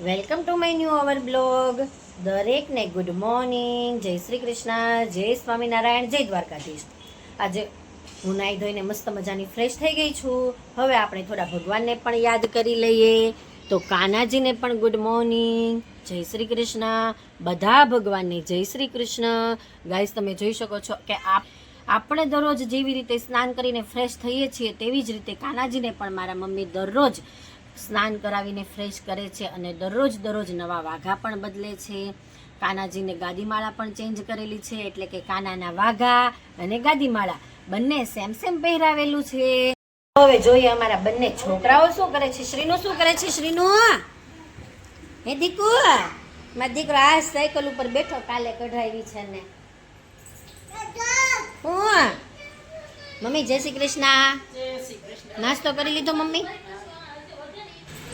Welcome to my new hour blog. દરેકને good morning, જય શ્રી કૃષ્ણ, જય સ્વામિનારાયણ, જય દ્વારકાધીશ. આજે હું નાહી ધોઈને મસ્ત મજાની ફ્રેશ થઈ ગઈ છું. હવે આપણે થોડા ભગવાનને પણ યાદ કરી લઈએ. તો કાનાજીને પણ ગુડ મોર્નિંગ, જય શ્રી કૃષ્ણ, બધા ભગવાનને જય શ્રી કૃષ્ણ. ગાઈસ, તમે જોઈ શકો છો કે આપણે દરરોજ જેવી રીતે સ્નાન કરીને ફ્રેશ થઈએ છીએ તેવી જ રીતે કાનાજીને પણ મારા મમ્મી દરરોજ સ્નાન કરાવીને ફ્રેશ કરે છે અને દરરોજ નવા વાઘા પણ બદલે છે. કાનાજીને ગાદીમાળા પણ ચેન્જ કરેલી છે, એટલે કે કાનાના વાઘા અને ગાદીમાળા બંને સેમ પહેરાવેલું છે. હવે જોઈએ અમારા બંને છોકરાઓ શું કરે છે. શ્રીનું શું કરે છે? શ્રીનું, હે દીકુ, મારો દીકરો આ સાયકલ ઉપર બેઠો, કાલે કઢાવી છે ને. મમ્મી જય શ્રી કૃષ્ણ. નાસ્તો કરી લીધો મમ્મી?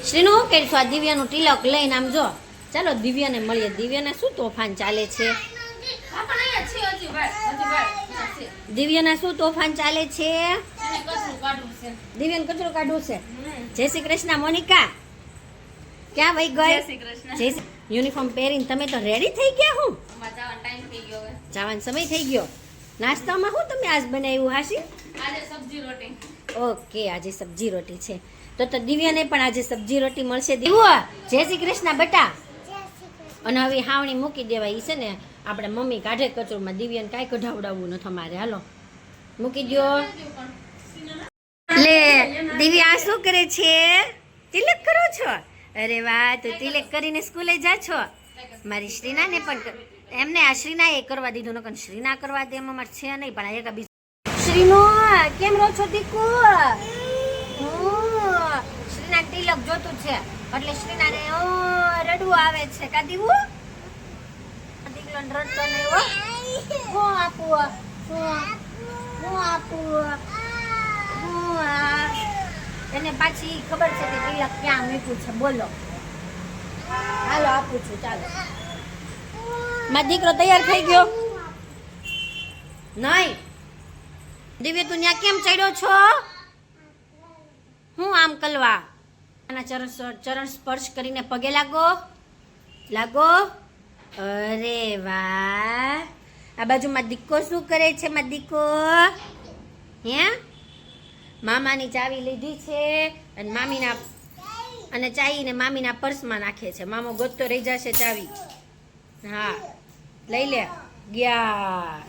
શ્રીનું શું કરીશું? આ દિવ્યાનું તિલક લઈને આમ જો. ચાલો દિવ્યાને મળીએ. દિવ્યાને શું તોફાન ચાલે છે? દિવ્યાના શું તોફાન ચાલે છે? દિવ્યાને કચરો કાઢવું છે. જય શ્રી કૃષ્ણ. મોનિકા ક્યાં વહી ગઈ? યુનિફોર્મ પહેરીને તમે તો રેડી થઈ ગયા? હું જવાનો સમય થઈ ગયો. નાસ્તામાં શું તમે આજ બનાવ્યું હાસી? ઓકે, આજે સબ્જી રોટી છે. તો દિવ્યાને પણ આજે સબ્જી રોટી મળશે. દિવ્યા જય શ્રી કૃષ્ણ બેટા. અને હવે હાવણી મૂકી દેવાય છે ને, આપણે મમ્મી કાઢે કચરોમાં. દિવ્યાને કાંઈ કઢાવડાવવું નથી અમારે. હાલો મૂકી દો. લે દિવ્યા શું કરે છે? તિલક કરો છો? અરે વાહ, તો તિલક કરીને સ્કૂલે જા છો? મારી શ્રીનાને પણ એમને આ શ્રીના એ કરવા દીધું, નકર શ્રીના કરવા દે એમ અમારે છે નહીં. પણ એક બીજું શ્રીનો કેમ રહો છો દીકુ? શ્રીના તિલક જોતું છે એટલે શ્રીનાને રડવું આવે છે. કા દીવું દીકરો રડતો નહીં હો. હું આપું, હું આપું, એને પાછી ખબર છે કે તિલક ક્યાં મૂક્યું છે. બોલો, હાલો આપું છું. ચાલો, મારો દીકરો તૈયાર થઈ ગયો નહીં? દિવ્ય તું ત્યાં કેમ ચડ્યો છો? હું આમ કલવા ચરણ સ્પર્શ કરીને પગે લાગો. અરે વાહ, આ બાજુમાં દીકો શું કરે છે? માં દીકો હે મામાની ચાવી લીધી છે અને મામીના અને ચાવીને મામીના પર્સમાં નાખે છે. મામો ગોતતો રહી જશે ચાવી. હા લઈ લે ગયા.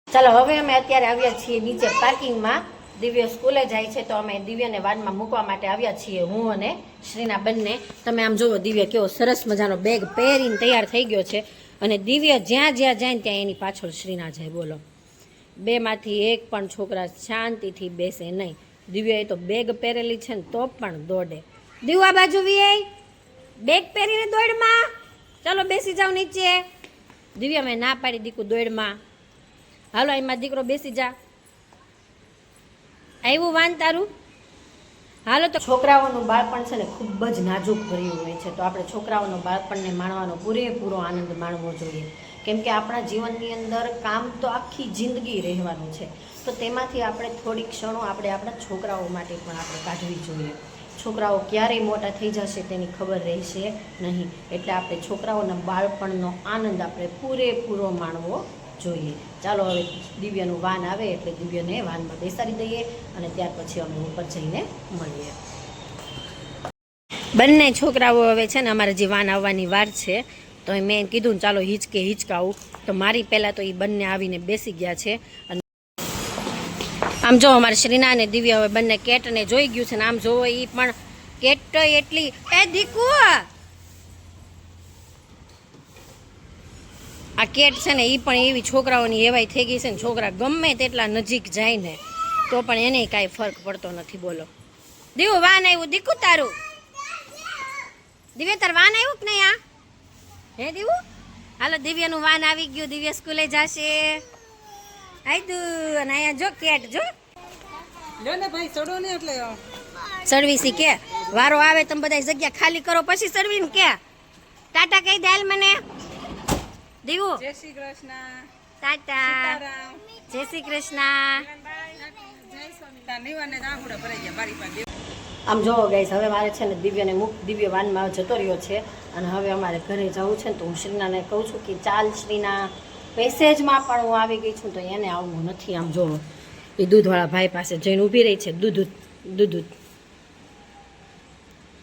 ચાલો, હવે અમે અત્યારે આવ્યા છીએ નીચે પાર્કિંગમાં. દિવ્ય સ્કૂલે જાય છે તો અમે દિવ્યને વાનમાં મૂકવા માટે આવ્યા છીએ, હું અને શ્રીના બંને. તમે આમ જુઓ, દિવ્ય કેવો સરસ મજાનો બેગ પહેરીને તૈયાર થઈ ગયો છે. અને દિવ્ય જ્યાં જાય ને ત્યાં એની પાછળ શ્રીના જાય. બોલો, બેમાંથી એક પણ છોકરા શાંતિથી બેસે નહીં. દિવ્યાએ તો બેગ પહેરેલી છે ને તો પણ દોડે. દિવ્યા બાજુ વી બેગ પહેરીને દોડમાં. ચાલો બેસી જાઓ નીચે. દિવ્યા મેં ના પાડી દીકુ દોડમાં. હાલો એમાં દીકરો બેસી જા. આવ્યું વાન તારું? હાલો. તો છોકરાઓનું બાળપણ છે ને ખૂબ જ નાજુક ભર્યું હોય છે. તો આપણે છોકરાઓનું બાળપણને માણવાનો પૂરેપૂરો આનંદ માણવો જોઈએ. કેમ કે આપણા જીવનની અંદર કામ તો આખી જિંદગી રહેવાનું છે. તો તેમાંથી આપણે થોડી ક્ષણો આપણા છોકરાઓ માટે પણ આપણે કાઢવી જોઈએ. છોકરાઓ ક્યારેય મોટા થઈ જશે તેની ખબર રહેશે નહીં. એટલે આપણે છોકરાઓના બાળપણનો આનંદ આપણે પૂરેપૂરો માણવો જોઈએ. ચાલો, હવે દિવ્યાનું વાન આવે એટલે દિવ્યાને વાનમાં બેસાડી દઈએ અને ત્યાર પછી અમે ઉપર જઈને મળીએ. બંને છોકરાઓ હવે છે ને, અમારે જે વાન આવવાની વાર છે તો મેં કીધું ચાલો હિંચકાવું. તો મારી પહેલાં તો એ બંને આવીને બેસી ગયા છે. અને આમ જો અમારે શ્રીના અને દિવ્યા હવે બંને કેટને જોઈ ગયું છે ને. આમ જોવો, એ પણ કેટ એટલી દીકુ આ કેટ છે ને એ પણ એવી છોકરાઓની એવાય થઈ ગઈ છે ને. છોકરા ગમે તેટલા નજીક જાય ને તો પણ એને કાંઈ ફરક પડતો નથી. બોલો, દીવું વાન આવ્યું? દીકુ તારું દિવ્યા તાર વાન આવ્યું કે નહીં? હે દીવું? હાલો, દિવ્યાનું વાન આવી ગયું. દિવ્યા સ્કૂલે જશે. આયદું. અને અહીંયા જો કેટ જો. ચડવી કે વારો આવે તમે બધા જગ્યા ખાલી કરો પછી ચડવીને કે ટાટા કહી દે મને. દીવું જય શ્રી કૃષ્ણ. ટાટા જય શ્રી કૃષ્ણ. આમ જોવો ગાઈસ, હવે મારે છે ને દિવ્યને દિવ્ય વાનમાં જતો રહ્યો છે અને હવે અમારે ઘરે જવું છે ને તો હું શ્રીનાને કહું છું કે ચાલ શ્રીના, પેસેજમાં પણ હું આવી ગઈ છું તો એને આવવું નથી. આમ જોવો એ દૂધવાળા ભાઈ પાસે જઈને ઊભી રહી છે, દૂધ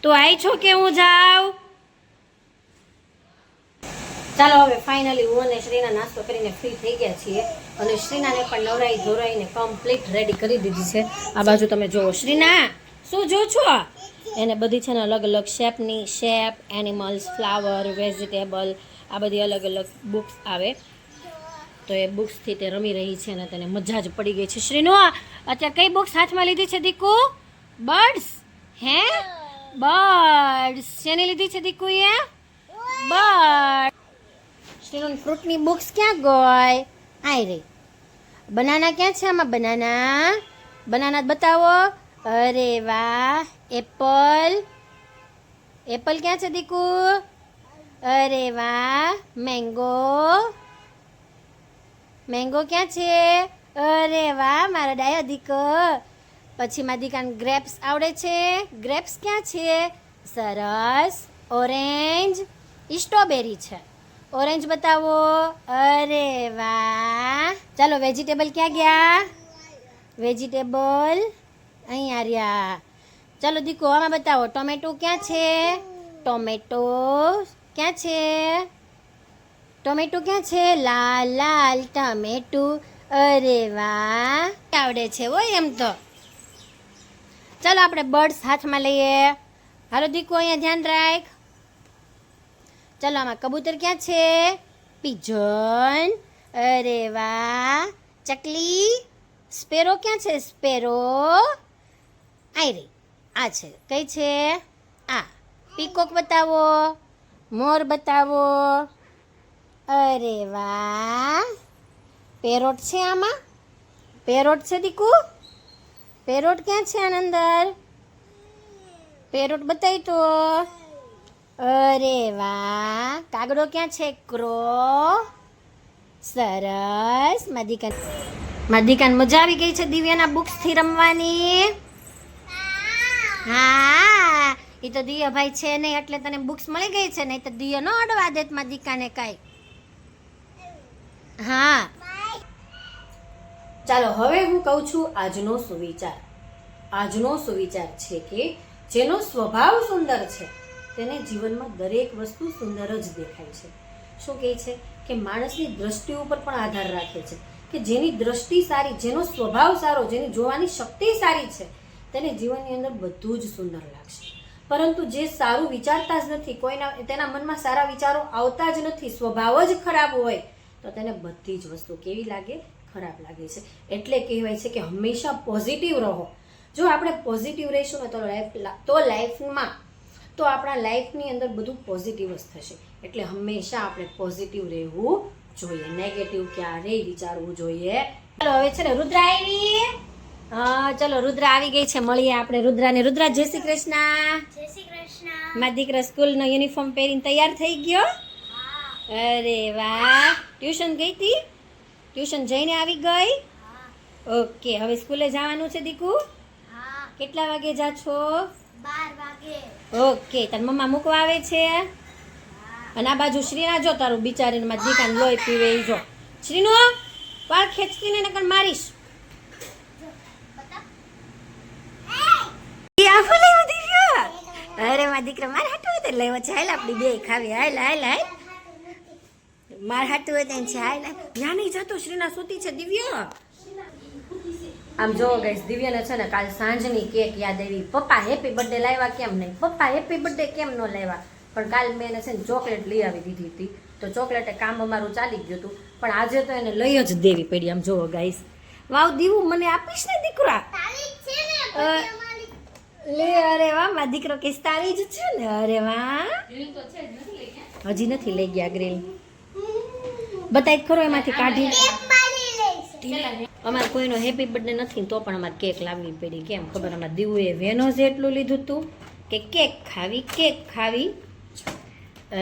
તો આવી છો કે હું જાઉં? ચાલો હવે ફાઇનલી હું અને શ્રીના નાસ્તો કરીને ફ્રી થઈ ગયા છીએ અને શ્રીનાને પણ નવરાઈ ધોરાઈને કમ્પ્લીટ રેડી કરી દીધી છે. આ બાજુ તમે જુઓ, શ્રીના શું જો છો? એને બધી છે ને અલગ અલગ શેપની, શેપ, એનિમલ્સ, ફ્લાવર, વેજીટેબલ, આ બધી અલગ અલગ બુક્સ આવે તો એ બુક્સથી તે રમી રહી છે અને તેને મજા જ પડી ગઈ છે. શ્રીનો અત્યારે કઈ બુક્સ હાથમાં લીધી છે દીકુ? બર્ડ્સ? હે બર્ડ્સ શેની લીધી છે દીકુએ? બર્ડ. શ્રીનો ફ્રૂટની બુક્સ ક્યાં ગઈ? આઈ રહી. બનાના ક્યાં છે? આમાં બનાના બતાવો. અરે વાહ. એપલ ક્યાં છે દીકુ? અરે વાહ. મેંગો ક્યાં છે? અરે વાહ મારા ડાયો દીકો. પછી મારી દીકાને ગ્રેપ્સ આવડે છે. ગ્રેપ્સ ક્યાં છે? સરસ. ઓરેન્જ, સ્ટ્રોબેરી છે. ઓરેન્જ બતાવો. અરે વાહ. ચાલો વેજીટેબલ ક્યાં ગયા? વેજીટેબલ અહીંયા રહ્યા. ચાલો દીકો આમાં બતાવો. ટોમેટો ક્યાં છે? ટોમેટો ક્યાં છે? લાલ ટમેટું. અરે વાહ આવડે છે હોય એમ તો. ચાલો આપણે બર્ડ્સ હાથમાં લઈએ. હાલો દીકો અહીંયા ધ્યાન રાખ. ચાલો આમાં કબૂતર ક્યાં છે? પિજન. અરે વાહ. ચકલી. સ્પેરો ક્યાં છે? સ્પેરો આઈ રહી. આ છે કઈ છે? આ. પીકોક બતાવો. મોર બતાવો. અરે વાહ. પેરોટ છે આમાં? પેરોટ છે દીકુ? પેરોટ ક્યાં છે આની અંદર? પેરોટ બતાવી તો. અરે વાહ. કાગડો ક્યાં છે? ક્રો. સરસ. માદિકાને મજા આવી ગઈ છે દિવ્યાના બુક્સથી રમવાની. હા એ તો દિયા ભાઈ છે નહીં એટલે તને બુક્સ મળી ગઈ છે, નહીં તો દિયા નો અડવા દેત માદિકાને કાંઈ. હા ચાલો હવે હું કહું છું આજનો સુવિચાર છે કે જેનો સ્વભાવ સુંદર છે તેને જીવનમાં દરેક વસ્તુ સુંદર જ દેખાય છે. શું કહે છે કે માણસની દ્રષ્ટિ ઉપર પણ આધાર રાખે છે કે જેની દ્રષ્ટિ સારી, જેનો સ્વભાવ સારો, જેની જોવાની શક્તિ સારી છે તેને જીવનની અંદર બધું જ સુંદર લાગશે. પરંતુ જે સારું વિચારતા જ નથી, તેના મનમાં સારા વિચારો આવતા જ નથી, સ્વભાવ જ ખરાબ હોય તો તેને બધી જ વસ્તુ કેવી લાગે? ખરાબ લાગે છે. એટલે કહેવાય છે કે હંમેશા પોઝિટિવ રહો. જો આપણે પોઝિટિવ રહીશું ને તો આપણા લાઈફની અંદર બધું પોઝિટિવ જ થશે. એટલે હંમેશા આપણે પોઝિટિવ રહેવું જોઈએ, નેગેટિવ ક્યારેય વિચારવું જોઈએ. ચાલો હવે છે ને રુદ્રા આવી. હા ચલો રુદ્રા આવી ગઈ છે, મળીએ આપણે રુદ્રાને. રુદ્રા જય શ્રી કૃષ્ણ. જય શ્રી કૃષ્ણ. મારા દીકરા સ્કૂલનો યુનિફોર્મ પહેરીને તૈયાર થઈ ગયો. અરે વાહ. ટ્યુશન ગઈ હતી? ટ્યુશન જઈને આવી ગઈ? ઓકે હવે સ્કૂલે જવાનું છે દીકુ? કેટલા વાગે જા છો? 12 વાગે. ઓકે તાર મમ્મા મૂકવા આવે છે? અને આ બાજુ શ્રીના જો તારું બિચારીને મારી દીકાને લોહી પીવે ઈ જો. શ્રીનો વાળ ખેંચતી ને નકર મારીશ. અરે મારા દીકરા મારે હાટું હોય લેવો છે. હાલ આપણી બે ખાવી. હાલ મારે હાટું હોય છે. હાલ ત્યાં નહીં જતો. શ્રીના સૂતી છે દિવ્ય. આમ જોવો ગાઈસ, દિવ્યાને છે ને કાલ સાંજની કેક યાદ આવી. પપ્પા હેપી બર્થડે લાવ્યા કેમ નહીં? પપ્પા હેપી બર્થડે કેમ ન લાવ્યા? પણ કાલ મેં એને છે ને ચોકલેટ લઈ આવી દીધી હતી તો ચોકલેટે કામ અમારું ચાલી ગયું હતું, પણ આજે તો એને લઈ જ દેવી પડી. આમ જોવો ગાઈસ. વાવ દીવું મને આપીશ ને દીકરા? લે અરે વાહ મારા દીકરો કિસ્તાળી જ છે ને. અરે વાહ હજી નથી લઈ ગયા ગ્રીલ. બતાવી ખરો એમાંથી કાઢી. અમારે કોઈનો હેપી બર્થડે નથી તો પણ અમારે કેક લાવવી પડી. કેમ ખબર? અમારે દીવુએ વેનો જ એટલું લીધું હતું કે કેક ખાવી.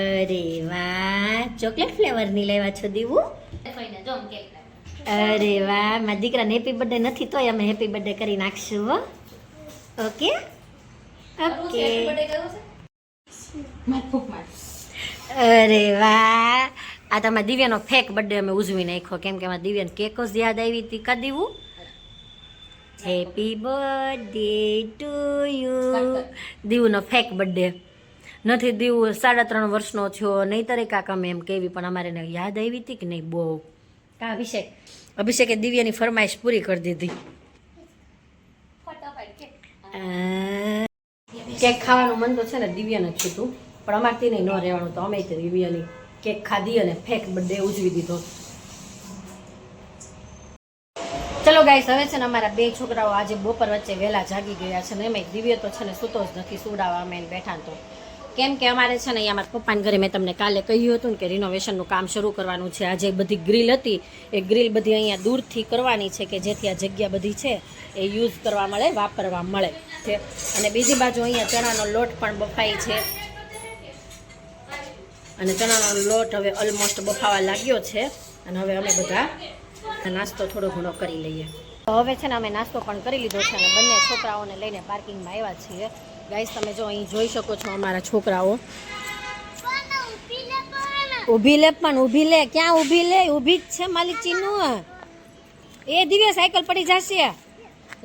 અરે વાહ ચોકલેટ ફ્લેવરની લેવા છો દીવું? અરે વાહ મારા દીકરાને હેપી બર્થડે નથી તોય અમે હેપી બર્થડે કરી નાખશું. Okay okay. અરે વાહ, આ તમારા દિવ્યાનો ફેક બર્થડે અમે ઉજવી નાખ્યો, કેમ કે અમારા દિવ્યાને કેક જ યાદ આવી હતી. કા Divu? Happy birthday to you. દીવુનો ફેક બર્થડે નથી. દીવું 3.5 વર્ષનો થયો, નહીંતરે કાંક અમે એમ કેવી, પણ અમારે એને યાદ આવી હતી કે નહીં બહુ. કા અભિષેકે દિવ્યાની ફરમાઈશ પૂરી કરી દીધી. કેક ખાવાનું મન તો છે ને દિવ્યાને જ હતું, પણ અમારથી નહીં ન રહેવાનું, તો અમે દિવ્યાની કેક ખાધી અને ફેક બર્થડે ઉજવી દીધો. ચલો ગાઈસ, હવે છે ને અમારા 2 છોકરાઓ આજે બપોર વચ્ચે વહેલા જાગી ગયા છે ને એમાં દિવ્ય તો છે ને સૂતો જ નથી, સુડાવા અમે બેઠા તો. કેમ કે અમારે છે ને અહીંયા અમારા પપ્પાને ઘરે મેં તમને કાલે કહ્યું હતું ને કે રિનોવેશનનું કામ શરૂ કરવાનું છે. આજે બધી ગ્રીલ હતી, એ ગ્રીલ બધી અહીંયા દૂરથી કરવાની છે કે જેથી આ જગ્યા બધી છે એ યુઝ કરવા મળે, વાપરવા મળે છે. અને બીજી બાજુ અહીંયા ચણાનો લોટ પણ બફાય છે, અને ચણાનો લોટ હવે ઓલમોસ્ટ બફાવા લાગ્યો છે. અને હવે અમે બધા નાસ્તો થોડો ઘણો કરી લઈએ. તો હવે છે ને અમે નાસ્તો પણ કરી લીધો છે અને બંને છોકરાઓને લઈને પાર્કિંગમાં આવ્યા છીએ. ગાઈસ, તમે જો અહીં જોઈ શકો છો અમારા છોકરાઓ. ઊભી લે પણ ઊભી લે, ક્યાં ઊભી લે? ઊભી જ છે માલિકીનું. એ દિવ્ય સાયકલ પડી જશે.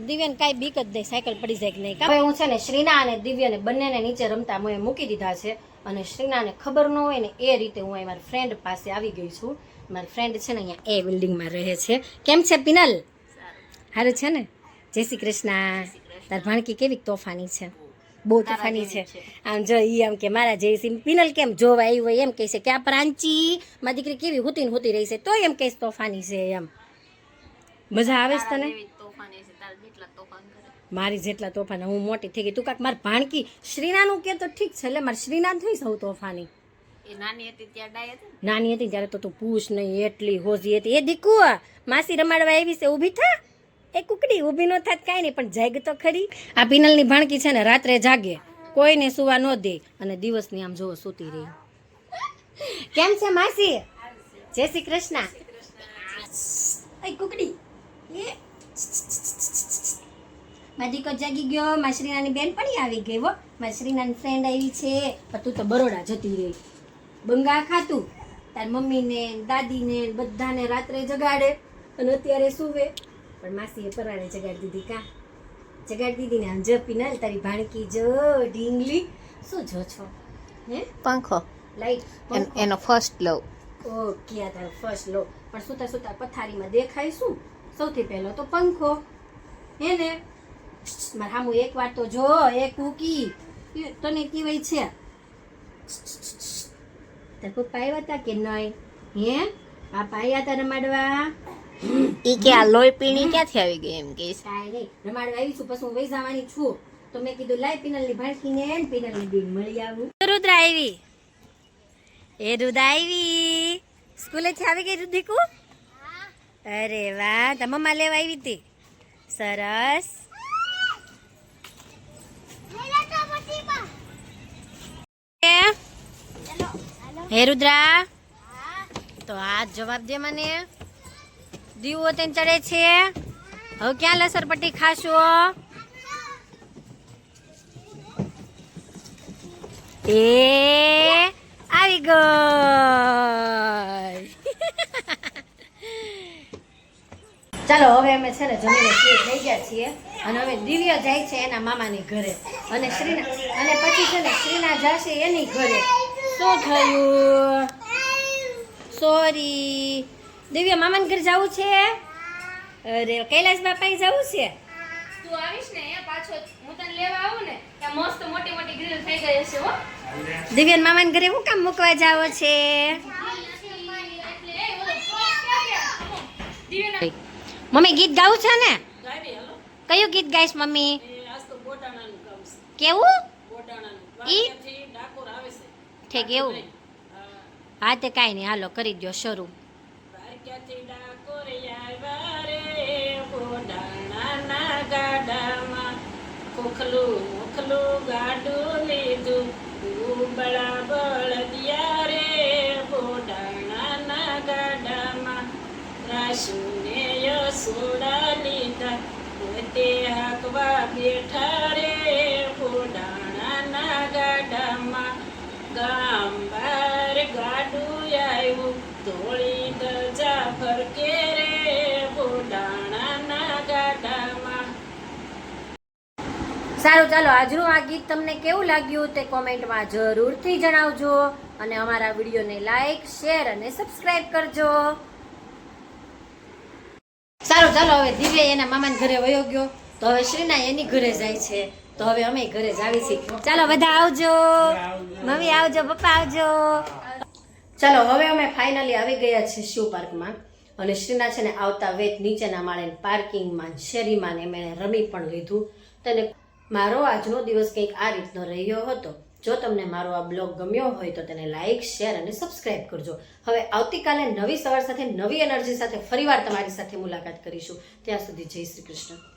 દિવ્યાને કાંઈ બીક જ નહીં, સાયકલ પડી જાય કે નહીં. હવે હું છે ને શ્રીના અને દિવ્યાને બંનેને નીચે રમતા મેં મૂકી દીધા છે, અને શ્રીનાને ખબર ન હોય ને એ રીતે હું અહીં મારી ફ્રેન્ડ પાસે આવી ગઈ છું. મારી ફ્રેન્ડ છે ને અહીંયા એ બિલ્ડિંગમાં રહે છે. કેમ છે પિનલ? સારું છે ને? જય શ્રી કૃષ્ણ. તાર ભાણકી કેવી તોફાની છે? બહુ તોફાની છે. આમ જો ઈ આમ કે મારા જયસી. પિનલ કેમ જોવા આવી હોય એમ કહે છે કે આ પ્રાંચી મારી દીકરી કેવી હુતી રહી છે, તો એમ કહીશ તોફાની છે એમ. મજા આવે છે તને? મારી જેટલા તોફાન હું મોટી થઈ ગઈ, તું કાંક મારી ભાણકી શ્રીનાનું કે તો ઠીક છે, એટલે મારે શ્રીના થઈ સૌ તોફાની. નાની હતી ત્યારે તો તું પૂછ નહીં, એટલી હોજી હતી. એ દીકુ માસી રમાડવા આવી છે, ઊભી થા. એ કુકડી ઊભી ન થાત કાંઈ નહીં, પણ જાગ તો ખરી. આ પિનલની ભાણકી છે ને રાત્રે જાગે, કોઈને સુવા ન દે, અને દિવસની આમ જોવો સૂતી રહી. કેમ છે માસી? જય શ્રી કૃષ્ણ. કુકડી મારી દીકો જાગી ગયો. મારી શ્રીનાની બેન પણ આવી ગઈ હો. મારી શ્રીનાની ફ્રેન્ડ આવી છે. પણ તું તો બરોડા જતી રહી. બંગા ખાતું તાર મમ્મીને દાદીને બધાને રાત્રે જગાડે અને અત્યારે સુવે. પણ માસીએ પરાણે જગાડી દીધી. કા જગાડી દીધી ને? આમ જો પિનલ તારી ભાણકી જો ઢીંગલી. શું જો છો? હે પંખો લાઈટ એનો ફર્સ્ટ લવ. ઓકે, આ તારો ફર્સ્ટ લો. પણ સુતા સુતા પથારીમાં દેખાય શું? સૌથી પહેલો તો પંખો હે ને. મારે સામું એક વાર તો જો. એ કુકી તને કેવાય છે? તાર પપ્પા આવ્યા હતા કે નહીં? હે પાપા આવ્યા હતા રમાડવા? ઈ કે આ લોહી પીણી ક્યાંથી આવી ગઈ એમ કે કાંઈ નહીં, રમાડવા આવીશું, પછી હું વહી જવાની છું. તો મેં કીધું લાય પિનલની ભાણકીને ને પિનલની બેન મળી આવું. રુદ્રા આવી. એ રુદા આવી. સ્કૂલેથી આવી ગઈ રુધિકુ? અરે વાહ, તાર મમ્મા લેવા આવી હતી. સરસ. હે રુદ્રા, તો આ જવાબ દે મને. દીવો તેને ચડે છે. હવે ક્યાં લસરપટ્ટી ખાશો? એ આવી ગઈ. ચાલો હવે અમે છે ને જમીને ફ્રી થઈ ગયા છીએ, અને હવે દિવ્ય જાય છે એના મામાની ઘરે, અને શ્રીના અને પછી છે ને શ્રીના જશે એની ઘરે. શું થયું? સોરી. દિવ્ય મામાને ઘરે જવું છે? અરે કૈલાસ બાપા જવું છે? તું આવીશ ને એ પાછો હું તને લેવા આવું ને ત્યાં મસ્ત મોટી મોટી ગ્રીલ થઈ ગઈ હશે હો. દિવ્ય મામાને ઘરે હું કામ મૂકવા જાવો છે? મમ્મી ગીત ગાવું છે ને? કયું ગીત ગાઈશ મમ્મી? કેવું? ઈ ઠીક એવું? હા તે કાંઈ નહીં, હાલો કરી દો શરૂ. ખોખલું મોખલું ગાડું લીધું બળા બળદિયા રે બોડાણાના ગાડામાં રાશુને યસોડા લીધા પોતે હાકવા બેઠા રે બોડાણા ગામ બાર ગાડું આવ્યું ધોળી ધજા ફરકે રે બોડાણાના ગાડામાં. સારું, ચાલો આજનું આ ગીત તમને કેવું લાગ્યું તે કોમેન્ટમાં જરૂરથી જણાવજો અને અમારા વિડીયોને લાઈક, શેર અને સબસ્ક્રાઇબ કરજો. સારું, ચાલો હવે દિવ્ય એના મામાના ઘરે વયો ગયો, તો હવે શ્રીના એની ઘરે જાય છે, તો હવે અમે ઘરે જ આવી છીએ. ચાલો બધા આવજો, મમ્મી આવજો, પપ્પા આવજો. ચાલો હવે અમે ફાઇનલી આવી ગયા છીએ શિવ પાર્કમાં અને શ્રીના છે ને આવતા વેત નીચેના માળે પાર્કિંગમાં શેરીમાં ને મેં રમી પણ લીધું. તને મારો આજનો દિવસ કંઈક આ રીતનો રહ્યો હતો. જો તમને મારો આ બ્લોગ ગમ્યો હોય તો તેને લાઈક, શેર અને સબસ્ક્રાઇબ કરજો. હવે આવતીકાલે નવી સવાર સાથે નવી એનર્જી સાથે ફરીવાર તમારી સાથે મુલાકાત કરીશું. ત્યાં સુધી જય શ્રી કૃષ્ણ.